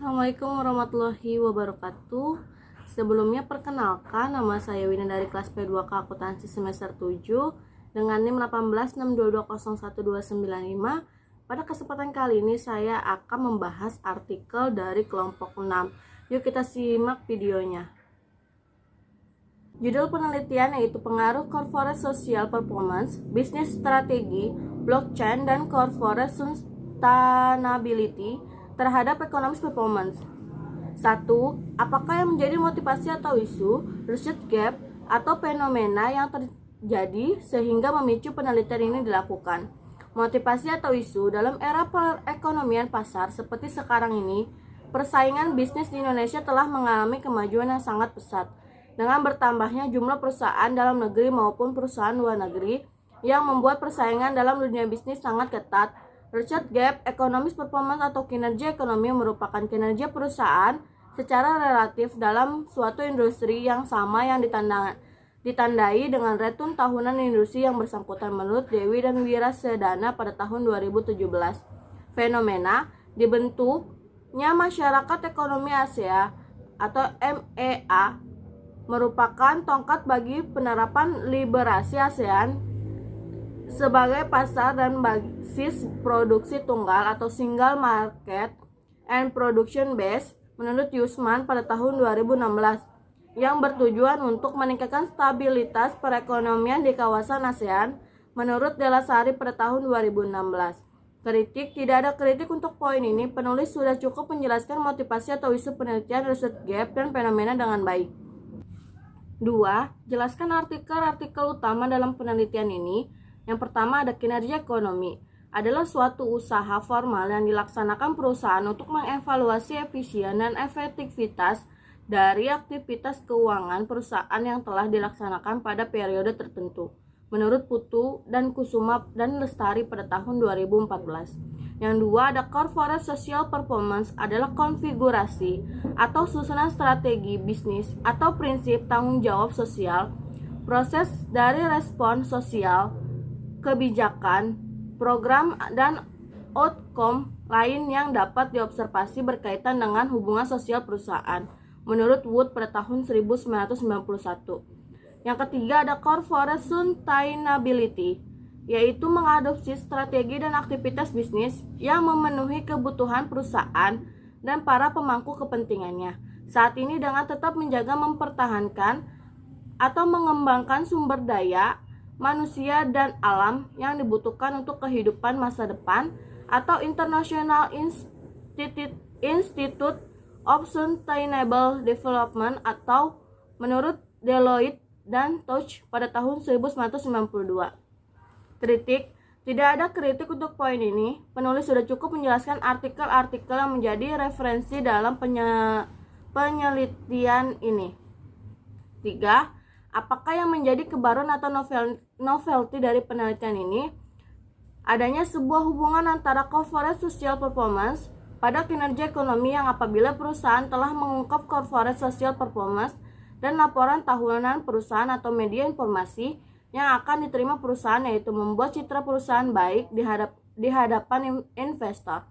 Assalamualaikum warahmatullahi wabarakatuh. Sebelumnya perkenalkan, nama saya Wina dari kelas P2K Akuntansi semester 7 dengan NIM 1862201295. Pada kesempatan kali ini saya akan membahas artikel dari kelompok 6. Yuk kita simak videonya. Judul penelitian yaitu pengaruh corporate social performance, bisnis strategi, blockchain, dan corporate sustainability terhadap economic performance. 1. Apakah yang menjadi motivasi atau isu, research gap, atau fenomena yang terjadi sehingga memicu penelitian ini dilakukan? Motivasi atau isu dalam era perekonomian pasar seperti sekarang ini, persaingan bisnis di Indonesia telah mengalami kemajuan yang sangat pesat. Dengan bertambahnya jumlah perusahaan dalam negeri maupun perusahaan luar negeri yang membuat persaingan dalam dunia bisnis sangat ketat. Research gap, economic performance atau kinerja ekonomi merupakan kinerja perusahaan secara relatif dalam suatu industri yang sama yang ditandai dengan return tahunan industri yang bersangkutan menurut Dewi dan Wira Sedana pada tahun 2017. Fenomena dibentuknya masyarakat ekonomi Asia atau MEA merupakan tongkat bagi penerapan liberasi ASEAN sebagai pasar dan basis produksi tunggal atau single market and production base menurut Yusman pada tahun 2016 yang bertujuan untuk meningkatkan stabilitas perekonomian di kawasan ASEAN menurut Delasari pada tahun 2016. Kritik, tidak ada kritik untuk poin ini. Penulis sudah cukup menjelaskan motivasi atau isu penelitian, research gap, dan fenomena dengan baik. 2. Jelaskan artikel utama dalam penelitian ini. Yang pertama ada kinerja ekonomi. Adalah suatu usaha formal yang dilaksanakan perusahaan untuk mengevaluasi efisien dan efektivitas dari aktivitas keuangan perusahaan yang telah dilaksanakan pada periode tertentu. Menurut Putu dan Kusuma dan Lestari pada tahun 2014. Yang dua ada corporate social performance adalah konfigurasi atau susunan strategi bisnis atau prinsip tanggung jawab sosial, proses dari respon sosial, kebijakan, program, dan outcome lain yang dapat diobservasi berkaitan dengan hubungan sosial perusahaan menurut Wood pada tahun 1991. Yang ketiga ada corporate sustainability, yaitu mengadopsi strategi dan aktivitas bisnis yang memenuhi kebutuhan perusahaan dan para pemangku kepentingannya saat ini dengan tetap menjaga mempertahankan atau mengembangkan sumber daya manusia dan alam yang dibutuhkan untuk kehidupan masa depan atau International Institute of Sustainable Development atau menurut Deloitte dan Touch pada tahun 1992. Kritik, tidak ada kritik untuk poin ini. Penulis sudah cukup menjelaskan artikel-artikel yang menjadi referensi dalam penelitian ini. 3. Apakah yang menjadi kebaruan atau novelty dari penelitian ini? Adanya sebuah hubungan antara corporate social performance pada kinerja ekonomi yang apabila perusahaan telah mengungkap corporate social performance dan laporan tahunan perusahaan atau media informasi yang akan diterima perusahaan, yaitu membuat citra perusahaan baik di hadapan investor.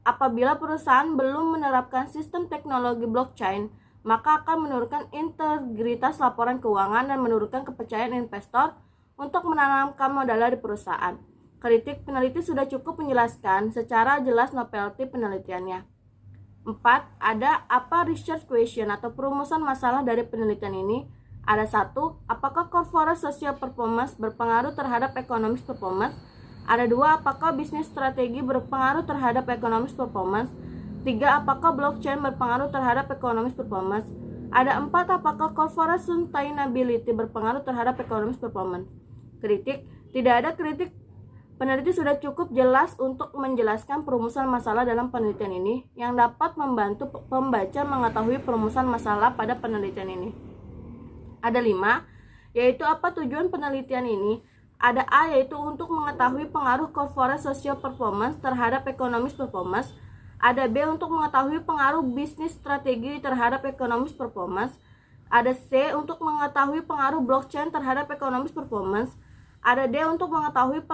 Apabila perusahaan belum menerapkan sistem teknologi blockchain, maka akan menurunkan integritas laporan keuangan dan menurunkan kepercayaan investor untuk menanamkan modalnya di perusahaan. Kritik, peneliti sudah cukup menjelaskan secara jelas novelty penelitiannya. 4. Ada apa research question atau perumusan masalah dari penelitian ini? Ada 1. Apakah corporate social performance berpengaruh terhadap economic performance? Ada 2. Apakah bisnis strategi berpengaruh terhadap economic performance? 3. Apakah blockchain berpengaruh terhadap economic performance? Ada 4. Apakah corporate sustainability berpengaruh terhadap economic performance? Kritik, tidak ada kritik. Peneliti sudah cukup jelas untuk menjelaskan perumusan masalah dalam penelitian ini yang dapat membantu pembaca mengetahui perumusan masalah pada penelitian ini. Ada 5, yaitu apa tujuan penelitian ini? Ada A, yaitu untuk mengetahui pengaruh corporate social performance terhadap economic performance. Ada B, untuk mengetahui pengaruh bisnis strategi terhadap economic performance. Ada C, untuk mengetahui pengaruh blockchain terhadap economic performance. Ada D, untuk mengetahui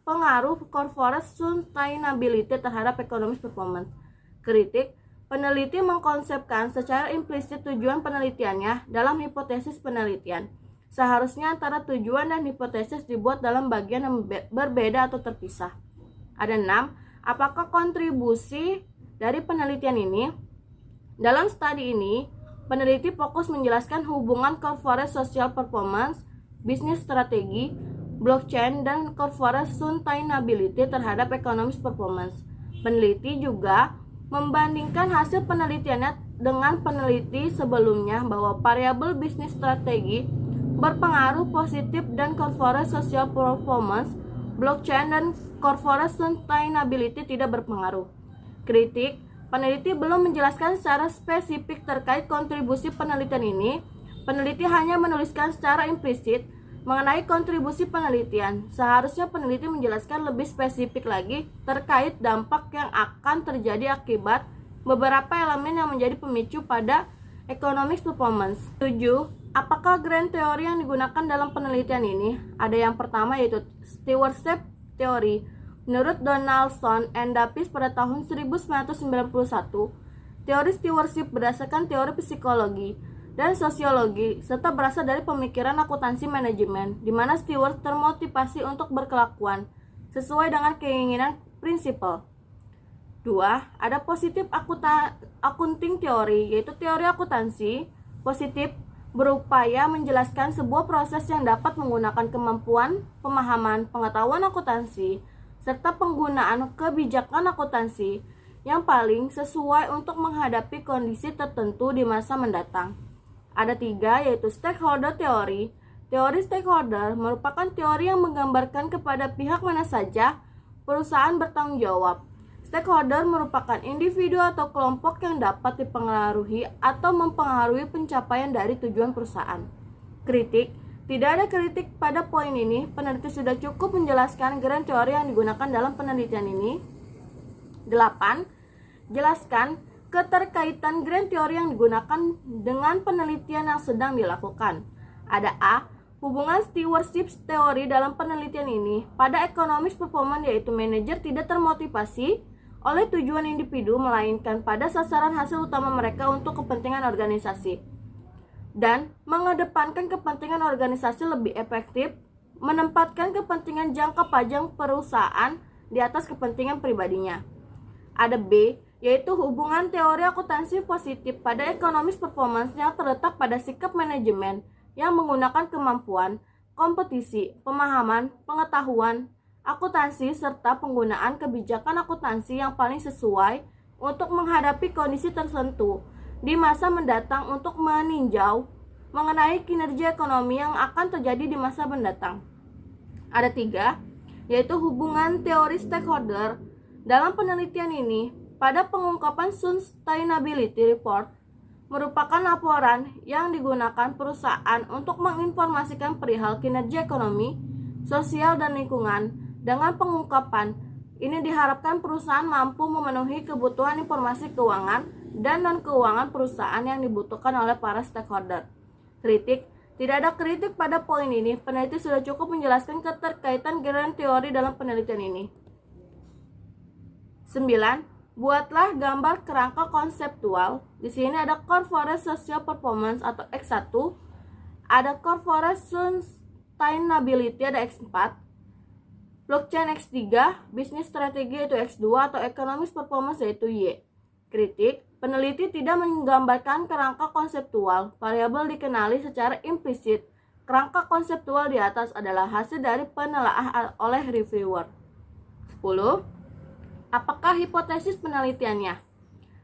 pengaruh corporate sustainability terhadap economic performance. Kritik, Peneliti mengkonsepkan secara implisit tujuan penelitiannya dalam hipotesis penelitian. Seharusnya antara tujuan dan hipotesis dibuat dalam bagian yang berbeda atau terpisah. Ada 6. Apakah kontribusi dari penelitian ini? Dalam studi ini, peneliti fokus menjelaskan hubungan corporate social performance, bisnis strategi, blockchain, dan corporate sustainability terhadap economic performance. Peneliti juga membandingkan hasil penelitiannya dengan peneliti sebelumnya bahwa variabel bisnis strategi berpengaruh positif dan corporate social performance, blockchain, dan corporate sustainability tidak berpengaruh. Kritik, peneliti belum menjelaskan secara spesifik terkait kontribusi penelitian ini. Peneliti hanya menuliskan secara implisit mengenai kontribusi penelitian. Seharusnya peneliti menjelaskan lebih spesifik lagi terkait dampak yang akan terjadi akibat beberapa elemen yang menjadi pemicu pada economic performance. 7. Apakah grand teori yang digunakan dalam penelitian ini? Ada yang pertama yaitu stewardship theory. Menurut Donaldson and Davis pada tahun 1991, teori stewardship berdasarkan teori psikologi dan sosiologi serta berasal dari pemikiran akuntansi manajemen, di mana steward termotivasi untuk berkelakuan sesuai dengan keinginan prinsipal. 2. Ada positif accounting teori, yaitu teori akuntansi positif berupaya menjelaskan sebuah proses yang dapat menggunakan kemampuan, pemahaman, pengetahuan akuntansi, serta penggunaan kebijakan akuntansi yang paling sesuai untuk menghadapi kondisi tertentu di masa mendatang. Ada 3, yaitu stakeholder teori. Teori stakeholder merupakan teori yang menggambarkan kepada pihak mana saja perusahaan bertanggung jawab. Stakeholder merupakan individu atau kelompok yang dapat dipengaruhi atau mempengaruhi pencapaian dari tujuan perusahaan. Kritik, tidak ada kritik pada poin ini. Peneliti sudah cukup menjelaskan grand teori yang digunakan dalam penelitian ini. 8. Jelaskan keterkaitan grand teori yang digunakan dengan penelitian yang sedang dilakukan. Ada A. Hubungan stewardship teori dalam penelitian ini pada economic performance, yaitu manajer tidak termotivasi oleh tujuan individu melainkan pada sasaran hasil utama mereka untuk kepentingan organisasi dan mengedepankan kepentingan organisasi lebih efektif, menempatkan kepentingan jangka panjang perusahaan di atas kepentingan pribadinya. Ada B, yaitu hubungan teori akuntansi positif pada economic performance yang terletak pada sikap manajemen yang menggunakan kemampuan, kompetisi, pemahaman, pengetahuan, akuntansi, serta penggunaan kebijakan akuntansi yang paling sesuai untuk menghadapi kondisi tertentu di masa mendatang untuk meninjau mengenai kinerja ekonomi yang akan terjadi di masa mendatang. Ada 3, yaitu hubungan teori stakeholder. Dalam penelitian ini, pada pengungkapan Sustainability Report merupakan laporan yang digunakan perusahaan untuk menginformasikan perihal kinerja ekonomi, sosial, dan lingkungan. Dengan pengungkapan ini diharapkan perusahaan mampu memenuhi kebutuhan informasi keuangan dan non-keuangan perusahaan yang dibutuhkan oleh para stakeholder. Kritik, tidak ada kritik pada poin ini. Peneliti sudah cukup menjelaskan keterkaitan grand teori dalam penelitian ini. 9. Buatlah gambar kerangka konseptual. Di sini ada corporate social performance atau X1, ada corporate sustainability ada X4, blockchain X3, bisnis strategi yaitu X2 atau economic performance yaitu Y. Kritik, peneliti tidak menggambarkan kerangka konseptual. Variabel dikenali secara implisit. Kerangka konseptual di atas adalah hasil dari penelaahan oleh reviewer. 10. Apakah hipotesis penelitiannya?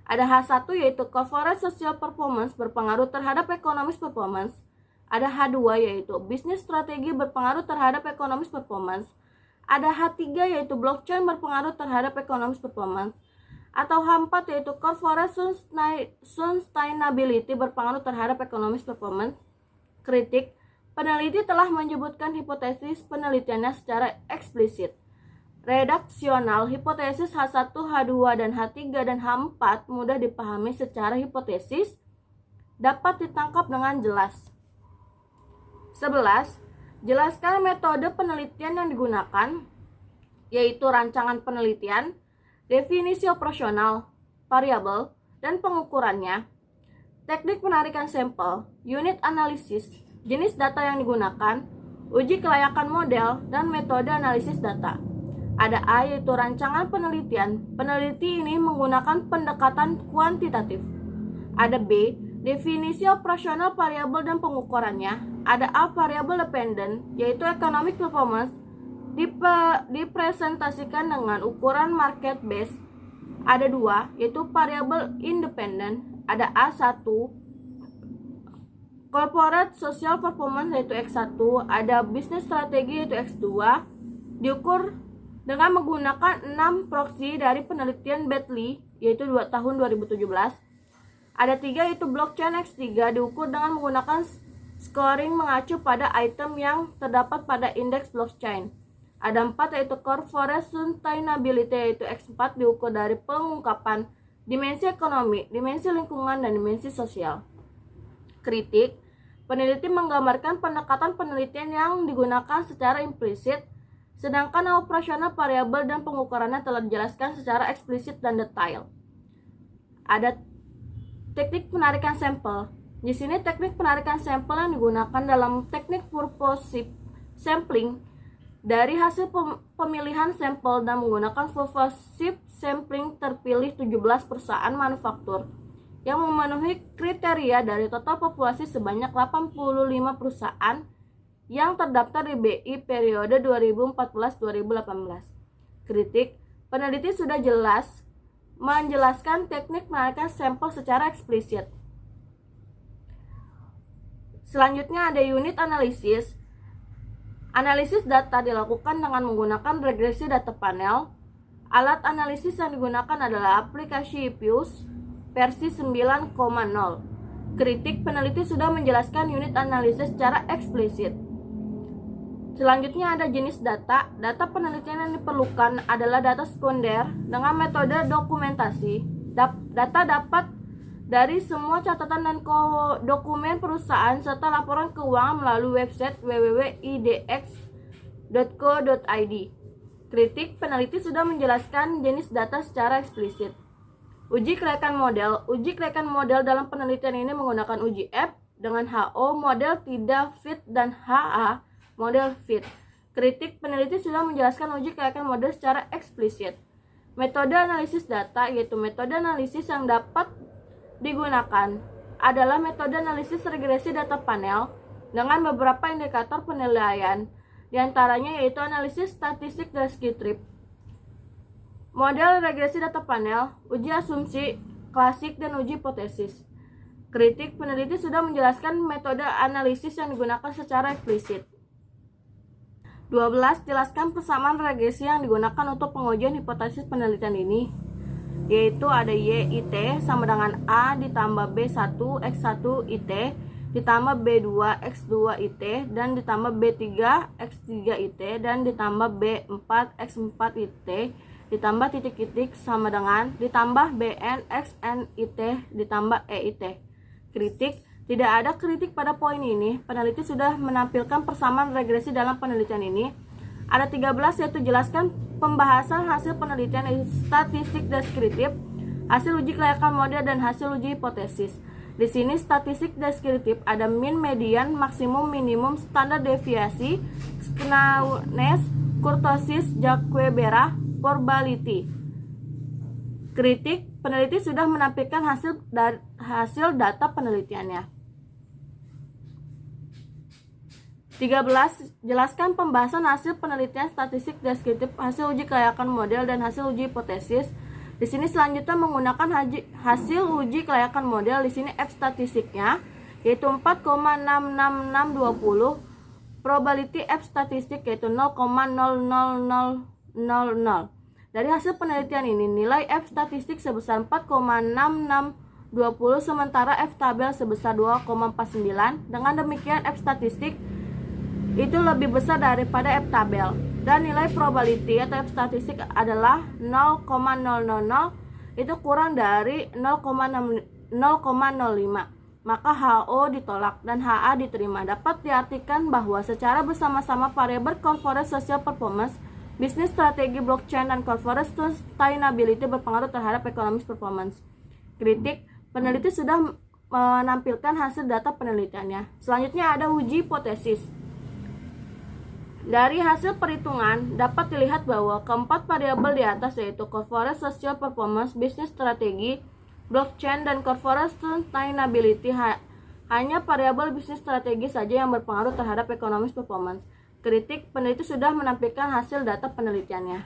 Ada H1 yaitu corporate social performance berpengaruh terhadap economic performance. Ada H2 yaitu bisnis strategi berpengaruh terhadap economic performance. Ada H3 yaitu blockchain berpengaruh terhadap economic performance. Atau H4 yaitu corporate sustainability berpengaruh terhadap economic performance. Kritik, peneliti telah menyebutkan hipotesis penelitiannya secara eksplisit. Redaksional, hipotesis H1, H2, dan H3 dan H4 mudah dipahami secara hipotesis dapat ditangkap dengan jelas. 11. Jelaskan metode penelitian yang digunakan, yaitu rancangan penelitian, definisi operasional, variabel, dan pengukurannya, teknik penarikan sampel, unit analisis, jenis data yang digunakan, uji kelayakan model, dan metode analisis data. Ada A, yaitu rancangan penelitian. Peneliti ini menggunakan pendekatan kuantitatif. Ada B, definisi operasional variabel dan pengukurannya. Ada A, variable dependent, yaitu economic performance dipresentasikan dengan ukuran market base. Ada 2, yaitu variable independent. Ada A1, corporate social performance, yaitu X1. Ada business strategi, yaitu X2, diukur dengan menggunakan 6 proxy dari penelitian Bentley, yaitu tahun 2017. Ada 3, yaitu blockchain X3, diukur dengan menggunakan scoring mengacu pada item yang terdapat pada indeks blockchain. Ada 4, yaitu corporate sustainability, yaitu X4, diukur dari pengungkapan dimensi ekonomi, dimensi lingkungan, dan dimensi sosial. Kritik, peneliti menggambarkan pendekatan penelitian yang digunakan secara implisit, sedangkan operasional variabel dan pengukurannya telah dijelaskan secara eksplisit dan detail. Ada teknik penarikan sampel. Di sini teknik penarikan sampel yang digunakan dalam teknik purposive sampling dari hasil pemilihan sampel dan menggunakan purposive sampling terpilih 17 perusahaan manufaktur yang memenuhi kriteria dari total populasi sebanyak 85 perusahaan yang terdaftar di BI periode 2014-2018. Kritik, peneliti sudah jelas menjelaskan teknik penarikan sampel secara eksplisit. Selanjutnya ada unit analisis. Analisis data dilakukan dengan menggunakan regresi data panel. Alat analisis yang digunakan adalah aplikasi Ippius versi 9.0. Kritik, peneliti sudah menjelaskan unit analisis secara eksplisit. Selanjutnya ada jenis data. Data penelitian yang diperlukan adalah data sekunder dengan metode dokumentasi. Data dapat dari semua catatan dan dokumen perusahaan serta laporan keuangan melalui website www.idx.co.id. Kritik, peneliti sudah menjelaskan jenis data secara eksplisit. Uji kelayakan model. Uji kelayakan model dalam penelitian ini menggunakan uji F dengan HO model tidak fit dan HA model fit. Kritik, peneliti sudah menjelaskan uji kelayakan model secara eksplisit. Metode analisis data, yaitu metode analisis yang dapat digunakan adalah metode analisis regresi data panel dengan beberapa indikator penilaian, diantaranya yaitu analisis statistik deskriptif, model regresi data panel, uji asumsi klasik, dan uji hipotesis. Kritik, peneliti sudah menjelaskan metode analisis yang digunakan secara eksplisit. 12. Jelaskan persamaan regresi yang digunakan untuk pengujian hipotesis penelitian ini, yaitu ada YIT sama dengan A ditambah B1 X1 IT ditambah B2 X2 IT dan ditambah B3 X3 IT dan ditambah B4 X4 IT ditambah titik-titik sama dengan ditambah BN XN IT ditambah EIT. Kritik, tidak ada kritik pada poin ini. Peneliti sudah menampilkan persamaan regresi dalam penelitian ini. Ada 13, yaitu jelaskan pembahasan hasil penelitian statistik deskriptif, hasil uji kelayakan model, dan hasil uji hipotesis. Di sini statistik deskriptif ada mean, median, maksimum, minimum, standar deviasi, skewness, kurtosis, Jacques-Berah, probability. Kritik, peneliti sudah menampilkan hasil data penelitiannya. 13. Jelaskan pembahasan hasil penelitian statistik deskriptif, hasil uji kelayakan model, dan hasil uji hipotesis. Di sini selanjutnya menggunakan hasil uji kelayakan model. Di sini F statistiknya yaitu 4,66620, probability F statistik yaitu 0,00000. Dari hasil penelitian ini nilai F statistik sebesar 4,6620 sementara F tabel sebesar 2,49. Dengan demikian F statistik itu lebih besar daripada F tabel dan nilai probability atau F statistik adalah 0,000 itu kurang dari 0,05, maka HO ditolak dan HA diterima. Dapat diartikan bahwa secara bersama-sama variabel corporate social performance, bisnis strategi, blockchain, dan corporate sustainability berpengaruh terhadap economic performance. Kritik, peneliti sudah menampilkan hasil data penelitiannya. Selanjutnya ada uji hipotesis. Dari hasil perhitungan dapat dilihat bahwa keempat variabel di atas yaitu corporate social performance, bisnis strategi, blockchain, dan corporate sustainability hanya variabel bisnis strategi saja yang berpengaruh terhadap economic performance. Kritik, peneliti sudah menampilkan hasil data penelitiannya.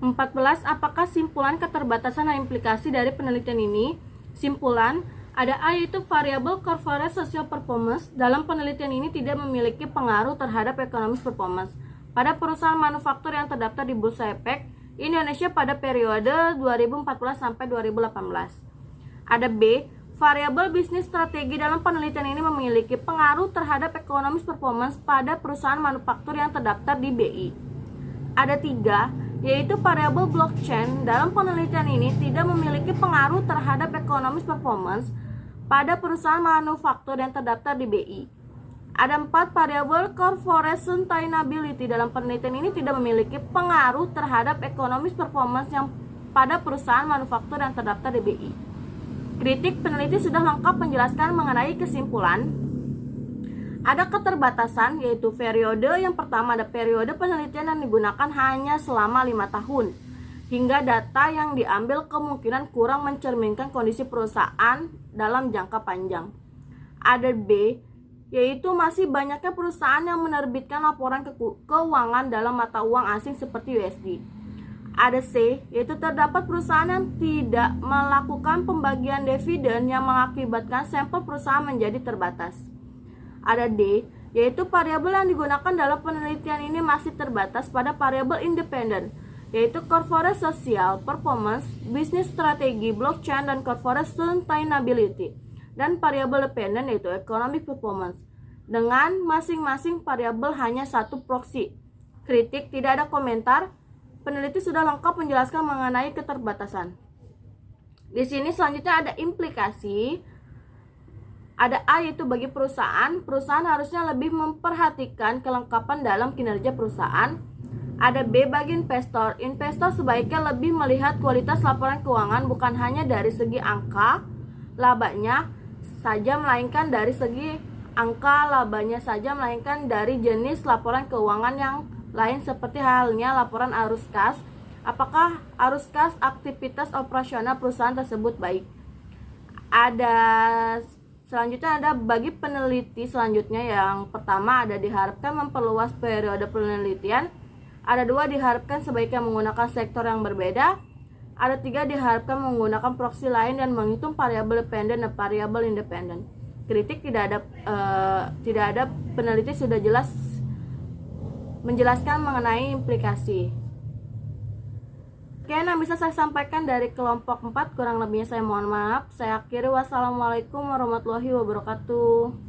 14. Apakah simpulan keterbatasan dan implikasi dari penelitian ini? Simpulan, ada A yaitu variabel corporate social performance. Dalam penelitian ini tidak memiliki pengaruh terhadap economic performance pada perusahaan manufaktur yang terdaftar di Bursa Efek Indonesia pada periode 2014 sampai 2018. Ada B, variabel bisnis strategi. Dalam penelitian ini memiliki pengaruh terhadap economic performance pada perusahaan manufaktur yang terdaftar di BI. Ada 3, yaitu variabel blockchain. Dalam penelitian ini tidak memiliki pengaruh terhadap economic performance pada perusahaan manufaktur yang terdaftar di BI. Ada 4, variabel corporate sustainability. Dalam penelitian ini tidak memiliki pengaruh terhadap economic performance yang pada perusahaan manufaktur yang terdaftar di BI. Kritik, peneliti sudah lengkap menjelaskan mengenai kesimpulan. Ada keterbatasan, yaitu periode yang pertama ada periode penelitian yang digunakan hanya selama 5 tahun, hingga data yang diambil kemungkinan kurang mencerminkan kondisi perusahaan dalam jangka panjang. Ada B, yaitu masih banyaknya perusahaan yang menerbitkan laporan keuangan dalam mata uang asing seperti USD. Ada C, yaitu terdapat perusahaan yang tidak melakukan pembagian dividen yang mengakibatkan sampel perusahaan menjadi terbatas. Ada D, yaitu variabel yang digunakan dalam penelitian ini masih terbatas pada variabel independen, yaitu corporate social performance, bisnis strategi, blockchain, dan corporate sustainability, dan variabel dependen yaitu economic performance. Dengan masing-masing variabel hanya satu proksi. Kritik, tidak ada komentar. Peneliti sudah lengkap menjelaskan mengenai keterbatasan. Di sini selanjutnya ada implikasi. Ada A, yaitu bagi perusahaan harusnya lebih memperhatikan kelengkapan dalam kinerja perusahaan. Ada B, bagi investor sebaiknya lebih melihat kualitas laporan keuangan bukan hanya dari segi angka labanya saja, melainkan dari jenis laporan keuangan yang lain seperti halnya laporan arus kas. Apakah arus kas aktivitas operasional perusahaan tersebut baik? Selanjutnya ada bagi peneliti selanjutnya, yang pertama ada diharapkan memperluas periode penelitian. Ada 2, diharapkan sebaiknya menggunakan sektor yang berbeda. Ada 3, diharapkan menggunakan proksi lain dan menghitung variabel dependen dan variabel independen. Kritik, tidak ada peneliti sudah jelas menjelaskan mengenai implikasi. Oke, yang bisa saya sampaikan dari kelompok 4, kurang lebihnya saya mohon maaf. Saya akhiri, wassalamualaikum warahmatullahi wabarakatuh.